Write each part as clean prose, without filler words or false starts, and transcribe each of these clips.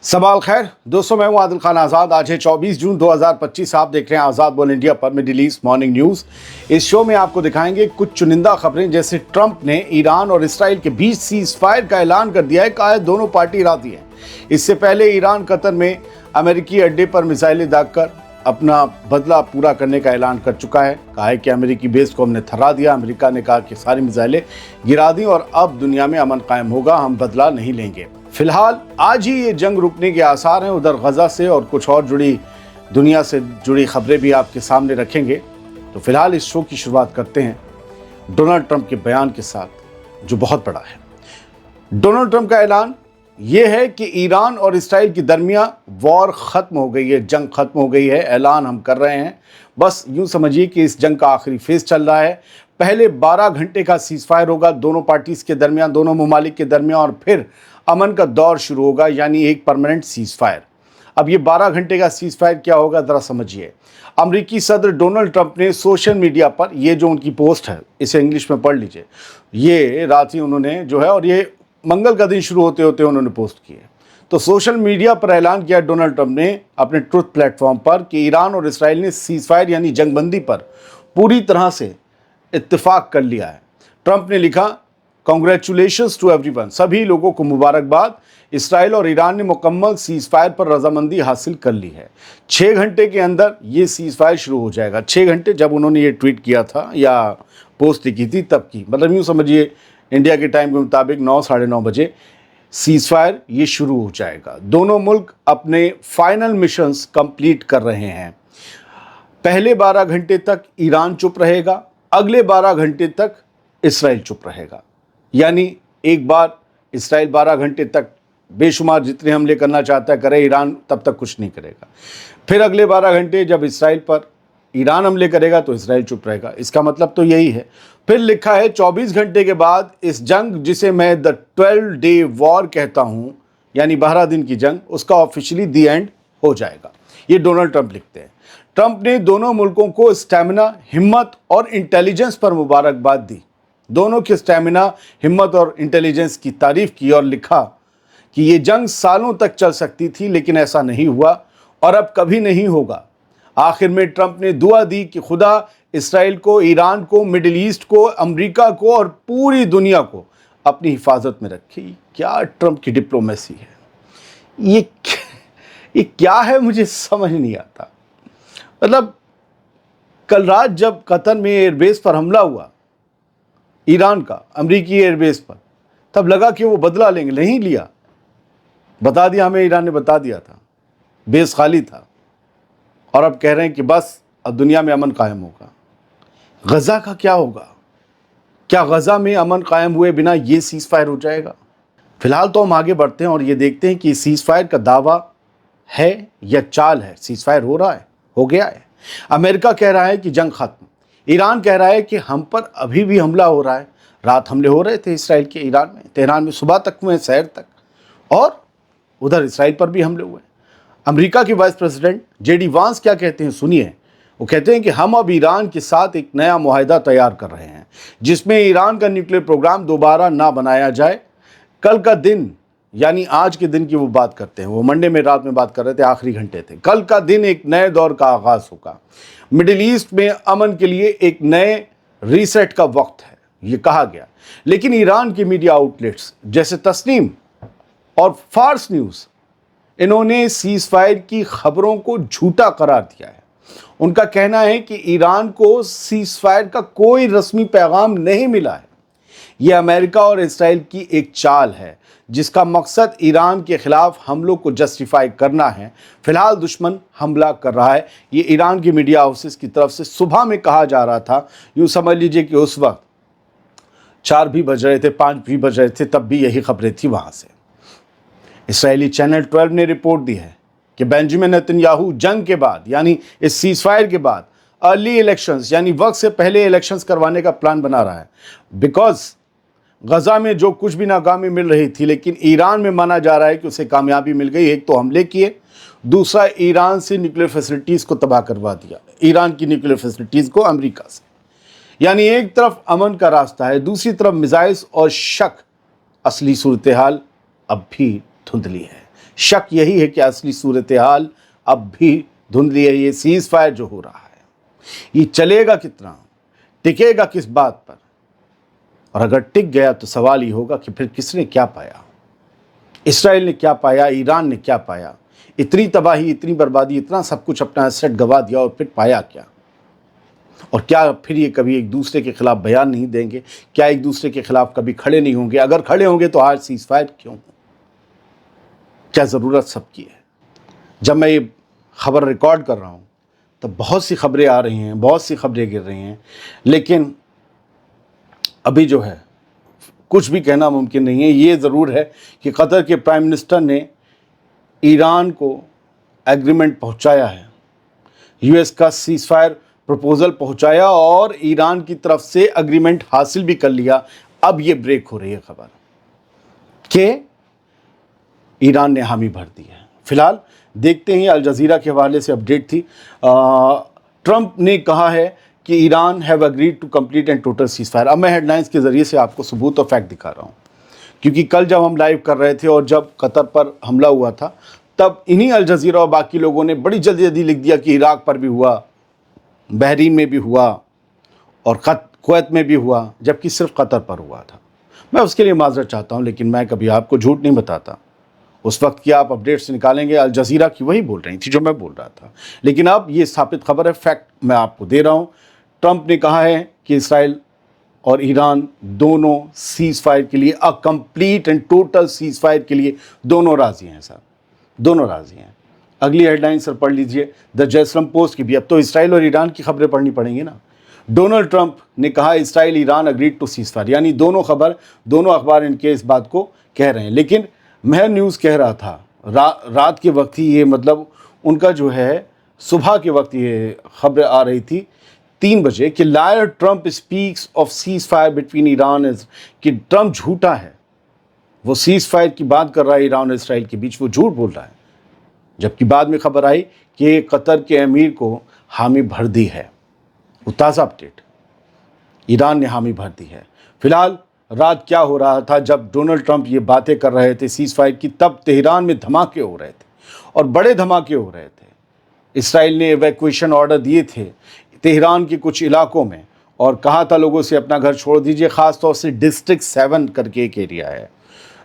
सवाल खैर दोस्तों, मैं हूं आदिल खान आज़ाद। आज है 24 जून 2025। आप देख रहे हैं आज़ाद बोल इंडिया पर मिडिल ईस्ट मॉर्निंग न्यूज़। इस शो में आपको दिखाएंगे कुछ चुनिंदा खबरें, जैसे ट्रंप ने ईरान और इसराइल के बीच सीज फायर का ऐलान कर दिया है। कहा है दोनों पार्टी राजी हैं। इससे पहले ईरान कतर में अमेरिकी अड्डे पर मिसाइलें दागकर अपना बदला पूरा करने का ऐलान कर चुका है। कहा है कि अमेरिकी बेस को हमने थर्रा दिया। अमेरिका ने कहा कि सारी मिसाइलें गिरा दी और अब दुनिया में अमन कायम होगा, हम बदला नहीं लेंगे। फिलहाल आज ही ये जंग रुकने के आसार हैं। उधर गजा से और कुछ और दुनिया से जुड़ी खबरें भी आपके सामने रखेंगे। तो फिलहाल इस शो की शुरुआत करते हैं डोनाल्ड ट्रंप के बयान के साथ, जो बहुत बड़ा है। डोनाल्ड ट्रंप का ऐलान ये है कि ईरान और इसराइल के दरमियान वॉर खत्म हो गई है, जंग खत्म हो गई है। ऐलान हम कर रहे हैं, बस यूं समझिए कि इस जंग का आखिरी फेज चल रहा है। पहले 12 घंटे का सीज फायर होगा दोनों पार्टीज के दरमियान, दोनों ममालिक के दरमियान, और फिर अमन का दौर शुरू होगा, यानी एक परमानेंट सीज फायर। अब ये 12 घंटे का सीज फायर क्या होगा जरा समझिए। अमेरिकी सदर डोनाल्ड ट्रंप ने सोशल मीडिया पर, ये जो उनकी पोस्ट है इसे इंग्लिश में पढ़ लीजिए, ये रात ही उन्होंने जो है, और ये मंगल का दिन शुरू होते होते उन्होंने पोस्ट की है। तो सोशल मीडिया पर ऐलान किया डोनाल्ड ट्रंप ने अपने ट्रुथ प्लेटफॉर्म पर कि ईरान और इसराइल ने सीज फायर यानी जंगबंदी पर पूरी तरह से इत्तेफाक कर लिया है। ट्रंप ने लिखा, कांग्रेचुलेशंस टू एवरीवन, सभी लोगों को मुबारकबाद। इसराइल और ईरान ने मुकम्मल सीज फायर पर रजामंदी हासिल कर ली है। 6 घंटे के अंदर ये सीज फायर शुरू हो जाएगा। 6 घंटे जब उन्होंने ये ट्वीट किया था या पोस्ट लिखी थी तब की, मतलब यूँ समझिए इंडिया के टाइम के मुताबिक 9 साढ़े 9 बजे सीज फायर ये शुरू हो जाएगा। दोनों मुल्क अपने फाइनल मिशंस कंप्लीट कर रहे हैं। पहले 12 घंटे तक ईरान चुप रहेगा, अगले 12 घंटे तक इसराइल चुप रहेगा। यानी एक बार इसराइल 12 घंटे तक बेशुमार जितने हमले करना चाहता है करे, ईरान तब तक कुछ नहीं करेगा। फिर अगले 12 घंटे जब इसराइल पर ईरान हमले करेगा तो इसराइल चुप रहेगा। इसका मतलब तो यही है। फिर लिखा है 24 घंटे के बाद इस जंग, जिसे मैं द 12 डे वॉर कहता हूँ, यानी 12 दिन की जंग, उसका ऑफिशियली दी एंड हो जाएगा। ये डोनाल्ड ट्रंप लिखते हैं। ट्रंप ने दोनों मुल्कों को स्टैमिना, हिम्मत और इंटेलिजेंस पर मुबारकबाद दी। दोनों के स्टैमिना, हिम्मत और इंटेलिजेंस की तारीफ की और लिखा कि ये जंग सालों तक चल सकती थी, लेकिन ऐसा नहीं हुआ और अब कभी नहीं होगा। आखिर में ट्रंप ने दुआ दी कि खुदा इसराइल को, ईरान को, मिडिल ईस्ट को, अमेरिका को और पूरी दुनिया को अपनी हिफाजत में रखे। क्या ट्रंप की डिप्लोमेसी है ये क्या है, मुझे समझ नहीं आता। मतलब कल रात जब कतर में एयरबेस पर हमला हुआ ईरान का, अमेरिकी एयरबेस पर, तब लगा कि वो बदला लेंगे, नहीं लिया। बता दिया हमें, ईरान ने बता दिया था, बेस खाली था, और अब कह रहे हैं कि बस अब दुनिया में अमन कायम होगा। गजा का क्या होगा? क्या गजा में अमन कायम हुए बिना ये सीज फायर हो जाएगा? फिलहाल तो हम आगे बढ़ते हैं और ये देखते हैं कि सीज फायर का दावा है या चाल है। सीज फायर हो रहा है, हो गया है। अमेरिका कह रहा है कि जंग खत्म। ईरान कह रहा है कि हम पर अभी भी हमला हो रहा है। रात हमले हो रहे थे इसराइल के ईरान में, तेहरान में सुबह तक हुए, शहर तक, और उधर इसराइल पर भी हमले हुए। अमेरिका के वाइस प्रेसिडेंट जेडी वांस क्या कहते हैं, सुनिए। वो कहते हैं कि हम अब ईरान के साथ एक नया मुआहदा तैयार कर रहे हैं, जिसमें ईरान का न्यूक्लियर प्रोग्राम दोबारा ना बनाया जाए। कल का दिन, यानी आज के दिन की वो बात करते हैं, वो मंडे में रात में बात कर रहे थे, आखिरी घंटे थे। कल का दिन एक नए दौर का आगाज होगा। मिडिल ईस्ट में अमन के लिए एक नए रीसेट का वक्त है, ये कहा गया। लेकिन ईरान के मीडिया आउटलेट्स जैसे तस्नीम और फार्स न्यूज़, इन्होंने सीज फायर की खबरों को झूठा करार दिया है। उनका कहना है कि ईरान को सीज फायर का कोई रस्मी पैगाम नहीं मिला है। यह अमेरिका और इसराइल की एक चाल है, जिसका मकसद ईरान के खिलाफ हमलों को जस्टिफाई करना है। फिलहाल दुश्मन हमला कर रहा है, ये ईरान की मीडिया हाउसेस की तरफ से सुबह में कहा जा रहा था। यूँ समझ लीजिए कि उस वक्त 4 भी बज रहे थे, 5 भी बज रहे थे, तब भी यही खबरें थी वहाँ से। इसराइली चैनल 12 ने रिपोर्ट दी है कि बेंजामिन नेतन्याहू जंग के बाद, यानी इस सीज फायर के बाद, अर्ली इलेक्शंस यानी वक्त से पहले इलेक्शंस करवाने का प्लान बना रहा है। बिकॉज गजा में जो कुछ भी नाकामी मिल रही थी, लेकिन ईरान में माना जा रहा है कि उसे कामयाबी मिल गई। एक तो हमले किए, दूसरा ईरान से न्यूक्लियर फैसिलिटीज़ को तबाह करवा दिया, ईरान की न्यूक्लियर फैसिलिटीज़ को अमेरिका से। यानी एक तरफ अमन का रास्ता है, दूसरी तरफ मिसाइल्स और शक। असली सूरत हाल अब भी धुंधली है। शक यही है कि असली सूरत-ए-हाल अब भी धुंधली है। ये सीज़ फायर जो हो रहा है, ये चलेगा कितना, टिकेगा किस बात पर, और अगर टिक गया तो सवाल ये होगा कि फिर किसने क्या पाया, इसराइल ने क्या पाया, ईरान ने क्या पाया। इतनी तबाही, इतनी बर्बादी, इतना सब कुछ अपना एसेट गंवा दिया और फिर पाया क्या। और क्या फिर ये कभी एक दूसरे के खिलाफ बयान नहीं देंगे, क्या एक दूसरे के खिलाफ कभी खड़े नहीं होंगे। अगर खड़े होंगे तो आज सीज़ फायर क्यों, क्या ज़रूरत सबकी है। जब मैं ये खबर रिकॉर्ड कर रहा हूँ तब बहुत सी खबरें आ रही हैं, बहुत सी खबरें गिर रही हैं, लेकिन अभी जो है कुछ भी कहना मुमकिन नहीं है। ये ज़रूर है कि कतर के प्राइम मिनिस्टर ने ईरान को एग्रीमेंट पहुंचाया है, यूएस का सीज़ फायर प्रपोजल पहुंचाया और ईरान की तरफ से एग्रीमेंट हासिल भी कर लिया। अब ये ब्रेक हो रही है खबर कि ईरान ने हामी भर दी है। फिलहाल देखते हैं, अल जज़ीरा के हवाले से अपडेट थी। ट्रंप ने कहा है कि Iran have agreed to complete and total ceasefire. अब मैं हेडलाइंस के ज़रिए से आपको सबूत और फैक्ट दिखा रहा हूँ, क्योंकि कल जब हम लाइव कर रहे थे और जब कतर पर हमला हुआ था तब इन्हीं अल जज़ीरा और बाकी लोगों ने बड़ी जल्दी जल्दी लिख दिया कि इराक पर भी हुआ, बहरीन में भी हुआ और कुवैत में भी हुआ, जबकि सिर्फ कतर पर हुआ था। मैं उसके लिए माज़रत चाहता हूँ, लेकिन मैं कभी आपको झूठ नहीं बताता। उस वक्त की आप अपडेट्स निकालेंगे, अल जज़ीरा की वही बोल रही थी जो मैं बोल रहा था, लेकिन अब ये स्थापित खबर है, फैक्ट मैं आपको दे रहा हूँ। ट्रंप ने कहा है कि इसराइल और ईरान दोनों सीज़ फायर के लिए, a complete and total seize fire के लिए दोनों राज़ी हैं सर, दोनों राज़ी हैं। अगली हेडलाइन सर पढ़ लीजिए, द जेरूसलम पोस्ट की भी। अब तो इसराइल और ईरान की खबरें पढ़नी पड़ेंगी ना। डोनाल्ड ट्रंप ने कहा Israel Iran agreed to ceasefire, यानी दोनों खबर, दोनों अखबार इनके इस बात को कह रहे हैं। लेकिन महर न्यूज़ कह रहा था रात के वक्त ही, ये मतलब उनका जो है सुबह के वक्त ये खबर आ रही थी 3 बजे कि liar Trump speaks of ceasefire between Iran, कि ट्रंप झूठा है, वो सीज़ फायर की बात कर रहा है ईरान और इसराइल के बीच, वो झूठ बोल रहा है। जबकि बाद में खबर आई कि कतर के अमीर को हामी भर दी है। वो ताज़ा अपडेट, ईरान ने हामी भर दी है। फिलहाल रात क्या हो रहा था जब डोनाल्ड ट्रंप ये बातें कर रहे थे सीज़ फायर की, तब तेहरान में धमाके हो रहे थे और बड़े धमाके हो रहे थे। इसराइल ने इवैक्यूएशन ऑर्डर दिए थे तेहरान के कुछ इलाकों में और कहा था लोगों से अपना घर छोड़ दीजिए। ख़ास तौर से डिस्ट्रिक्ट 7 करके एक एरिया है,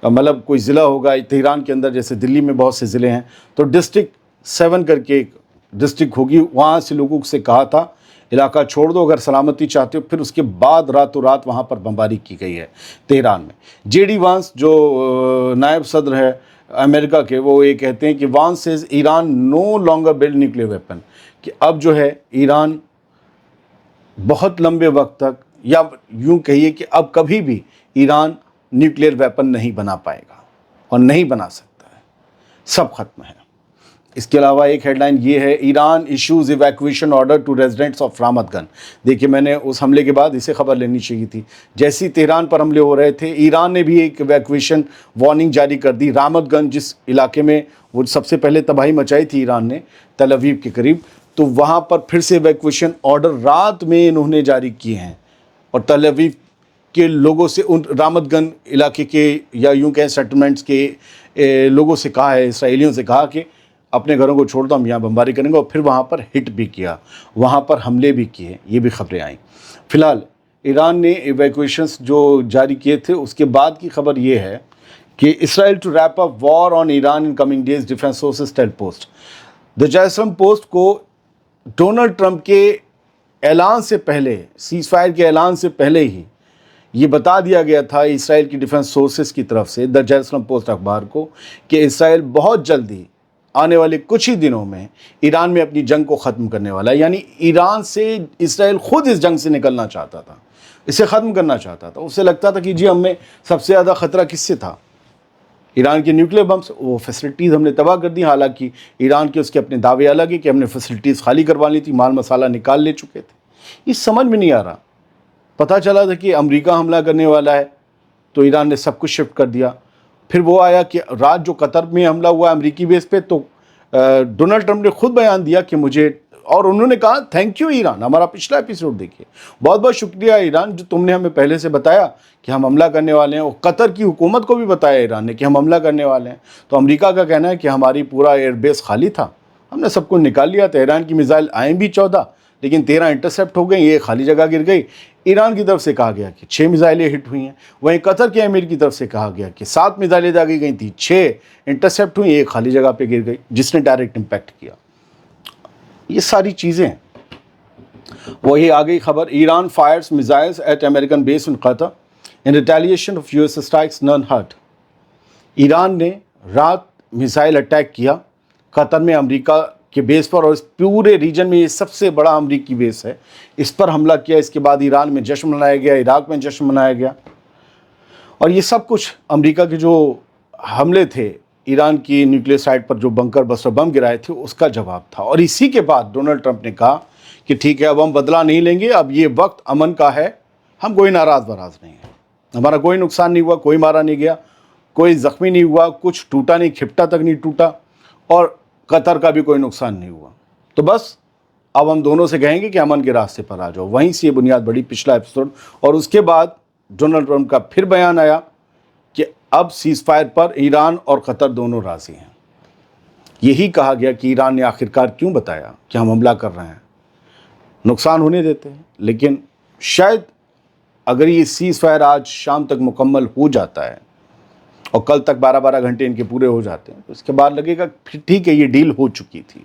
मतलब कोई ज़िला होगा तेहरान के अंदर, जैसे दिल्ली में बहुत से ज़िले हैं, तो डिस्ट्रिक्ट 7 करके एक डिस्ट्रिक्ट होगी, वहाँ से लोगों से कहा था इलाका छोड़ दो अगर सलामती चाहते हो। फिर उसके बाद रातों रात वहाँ पर बमबारी की गई है तेहरान में। जेडी वांस जो नायब सदर है अमेरिका के, वो ये कहते हैं कि Vance says Iran no longer build nuclear weapon, कि अब जो है ईरान बहुत लंबे वक्त तक, या यूँ कहिए कि अब कभी भी ईरान न्यूक्लियर वेपन नहीं बना पाएगा और नहीं बना सकता है, सब खत्म है। इसके अलावा एक हेडलाइन ये है, Iran issues evacuation order to residents of Ramat Gan. देखिए, मैंने उस हमले के बाद इसे खबर लेनी चाहिए थी। जैसे ही तेहरान पर हमले हो रहे थे, ईरान ने भी एक इवैक्यूएशन वार्निंग जारी कर दी। रामत गन जिस इलाके में वो सबसे पहले तबाही मचाई थी ईरान ने, तल अवीव के करीब, तो वहाँ पर फिर से इवैक्यूएशन ऑर्डर रात में इन्होंने जारी किए हैं और तल अवीव के लोगों से, उन रामत गन इलाके के या यूँ कहें सेटलमेंट्स के लोगों से कहा है, इसराइलियों से कहा कि अपने घरों को छोड़ दो, हम यहाँ बमबारी करेंगे। और फिर वहाँ पर हिट भी किया, वहाँ पर हमले भी किए, ये भी खबरें आईं। फिलहाल ईरान ने इवैक्यूएशंस जो जारी किए थे, उसके बाद की खबर ये है कि Israel to wrap up war on Iran in coming days, defence sources tell Post. The Jerusalem Post को डोनाल्ड ट्रंप के ऐलान से पहले, सीज़ फायर के ऐलान से पहले ही ये बता दिया गया था इसराइल की डिफेंस सोर्सेज की तरफ से, द जेरूसलम पोस्ट अखबार को, कि इसराइल बहुत जल्दी आने वाले कुछ ही दिनों में ईरान में अपनी जंग को ख़त्म करने वाला है। यानी ईरान से इसराइल खुद इस जंग से निकलना चाहता था, इसे ख़त्म करना चाहता था। उसे लगता था कि जी हमें सबसे ज़्यादा ख़तरा किससे था, ईरान के न्यूक्लियर बम्स, वो फैसिलिटीज़ हमने तबाह कर दी। हालांकि ईरान के उसके अपने दावे अलग है कि हमने फैसिलिटीज़ खाली करवा ली थी, माल मसाला निकाल ले चुके थे। ये समझ में नहीं आ रहा। पता चला था कि अमेरिका हमला करने वाला है तो ईरान ने सब कुछ शिफ्ट कर दिया। फिर वो आया कि रात जो कतर में हमला हुआ अमेरिकी बेस पे, तो डोनाल्ड ट्रंप ने खुद बयान दिया कि मुझे और उन्होंने कहा थैंक यू ईरान। हमारा पिछला एपिसोड देखिए, बहुत बहुत शुक्रिया ईरान जो तुमने हमें पहले से बताया कि हम हमला करने वाले हैं, और कतर की हुकूमत को भी बताया ईरान ने कि हम हमला करने वाले हैं। तो अमेरिका का कहना है कि हमारी पूरा एयरबेस खाली था, हमने सब कुछ निकाल लिया। तेहरान की मिसाइल आए भी 14, लेकिन 13 इंटरसेप्ट हो गई, ये खाली जगह गिर गई। ईरान की तरफ से कहा गया कि 6 मिसाइलें हिट हुई हैं। वहीं कतर के अमीर की तरफ से कहा गया कि 7 मिसाइलें दागी गई थी, 6 इंटरसेप्ट हुई, एक खाली जगह पे गिर गई जिसने डायरेक्ट इम्पैक्ट किया। ये सारी चीज़ें। वही आ गई खबर, Iran fires missiles at American base in Qatar in retaliation of US strikes none hurt. Iran ने रात मिसाइल अटैक किया कतर में अमेरिका के बेस पर, और इस पूरे रीजन में ये सबसे बड़ा अमेरिकी बेस है, इस पर हमला किया। इसके बाद ईरान में जश्न मनाया गया, इराक में जश्न मनाया गया, और ये सब कुछ अमेरिका के जो हमले थे ईरान की न्यूक्लियर साइट पर, जो बंकर बस्टर बम गिराए थे, उसका जवाब था। और इसी के बाद डोनाल्ड ट्रंप ने कहा कि ठीक है, अब हम बदला नहीं लेंगे, अब ये वक्त अमन का है, हम कोई नाराज़ बराज नहीं है, हमारा कोई नुकसान नहीं हुआ, कोई मारा नहीं गया, कोई ज़ख्मी नहीं हुआ, कुछ टूटा नहीं, खिपटा तक नहीं टूटा, और कतर का भी कोई नुकसान नहीं हुआ। तो बस अब हम दोनों से कहेंगे कि अमन के रास्ते पर आ जाओ। वहीं से ये बुनियाद बड़ी पिछला एपिसोड, और उसके बाद डोनाल्ड ट्रंप का फिर बयान आया कि अब सीज़ फायर पर ईरान और कतर दोनों राज़ी हैं। यही कहा गया कि ईरान ने आखिरकार क्यों बताया कि हम हमला कर रहे हैं, नुकसान होने देते हैं, लेकिन शायद अगर ये सीज़ फायर आज शाम तक मुकम्मल हो जाता है और कल तक 12-12 घंटे इनके पूरे हो जाते हैं, तो इसके बाद लगेगा फिर ठीक है, ये डील हो चुकी थी।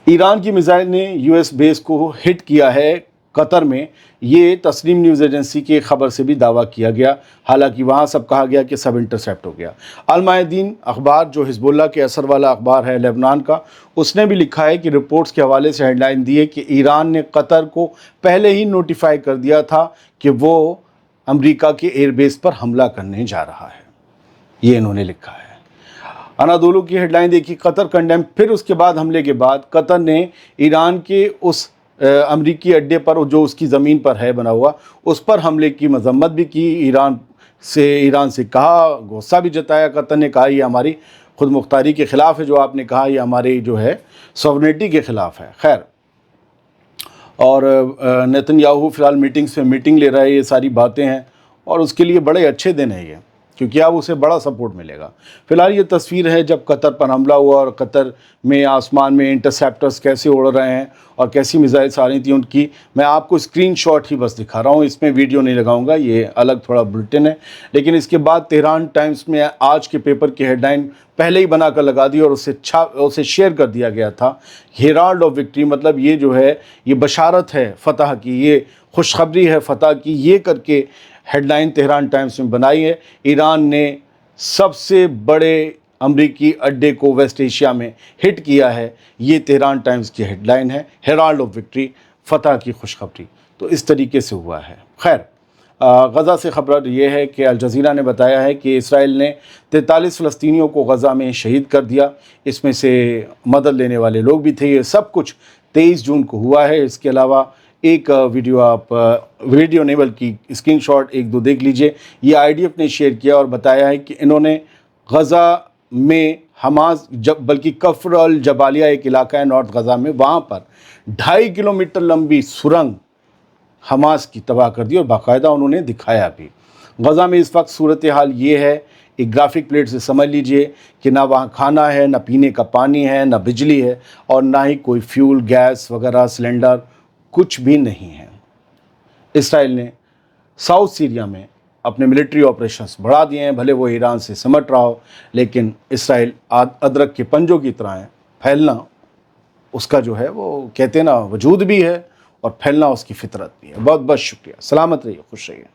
ईरान की मिसाइल ने यूएस बेस को हिट किया है कतर में, ये तस्नीम न्यूज़ एजेंसी की खबर से भी दावा किया गया। हालांकि वहाँ सब कहा गया कि सब इंटरसेप्ट हो गया। अल-मायदीन अखबार, जो हिजबुल्लाह के असर वाला अखबार है लेबनान का, उसने भी लिखा है कि रिपोर्ट्स के हवाले से हेडलाइन दी है कि ईरान ने कतर को पहले ही नोटिफाई कर दिया था कि वो अमेरिका के एयरबेस पर हमला करने जा रहा है। ये इन्होंने लिखा है। अनादोलू की हेडलाइन देखी, कतर कंडेम। फिर उसके बाद हमले के बाद कतर ने ईरान के उस अमरीकी अड्डे पर, जो उसकी ज़मीन पर है बना हुआ, उस पर हमले की मजम्मत भी की। ईरान से कहा, गुस्सा भी जताया। कतर ने कहा ये हमारी खुद मुख्तारी के ख़िलाफ़ है, जो आपने कहा ये हमारी जो है सॉवरेनिटी के ख़िलाफ़ है। खैर, और नेतन्याहू फ़िलहाल मीटिंग्स में मीटिंग ले रहा है, ये सारी बातें हैं, और उसके लिए बड़े अच्छे दिन है ये, क्योंकि अब उसे बड़ा सपोर्ट मिलेगा। फिलहाल ये तस्वीर है जब कतर पर हमला हुआ, और कतर में आसमान में इंटरसेप्टर्स कैसे उड़ रहे हैं और कैसी मिसाइल्स आ रही थी उनकी। मैं आपको स्क्रीनशॉट ही बस दिखा रहा हूँ, इसमें वीडियो नहीं लगाऊंगा, ये अलग थोड़ा बुलेटिन है। लेकिन इसके बाद तेहरान टाइम्स में आज के पेपर की हेडलाइन पहले ही बनाकर लगा दी, और उसे शेयर कर दिया गया था, हेराल्ड ऑफ विक्ट्री, मतलब ये जो है ये बशारत है फ़तह की, ये खुशखबरी है फ़तह की, ये करके हेडलाइन तेहरान टाइम्स में बनाई है। ईरान ने सबसे बड़े अमरीकी अड्डे को वेस्ट एशिया में हिट किया है, ये तेहरान टाइम्स की हेडलाइन है, हेराल्ड ऑफ विक्ट्री, फ़तह की खुशखबरी। तो इस तरीके से हुआ है। खैर, गज़ा से खबर ये है कि अल जज़ीरा ने बताया है कि इसराइल ने 43 फ़लस्तीनियों को गज़ा में शहीद कर दिया, इसमें से मदद लेने वाले लोग भी थे। ये सब कुछ 23 जून को हुआ है। इसके अलावा एक वीडियो, आप वीडियो नहीं बल्कि स्क्रीनशॉट 1-2 देख लीजिए। ये IDF ने शेयर किया और बताया है कि इन्होंने गज़ा में हमास, बल्कि कफ्र अल जबालिया एक इलाका है नॉर्थ गज़ा में, वहाँ पर 2.5 किलोमीटर लंबी सुरंग हमास की तबाह कर दी, और बाकायदा उन्होंने दिखाया भी। गज़ा में इस वक्त सूरत हाल ये है, एक ग्राफिक प्लेट से समझ लीजिए कि ना वहाँ खाना है, ना पीने का पानी है, ना बिजली है, और ना ही कोई फ्यूल, गैस वगैरह, सिलेंडर, कुछ भी नहीं है। इसराइल ने साउथ सीरिया में अपने मिलिट्री ऑपरेशंस बढ़ा दिए हैं, भले वो ईरान से सिमट रहा हो, लेकिन इसराइल अदरक के पंजों की तरह है, फैलना उसका जो है वो कहते हैं ना वजूद भी है, और फैलना उसकी फितरत भी है। बहुत बहुत शुक्रिया, सलामत रहिए, खुश रहिए।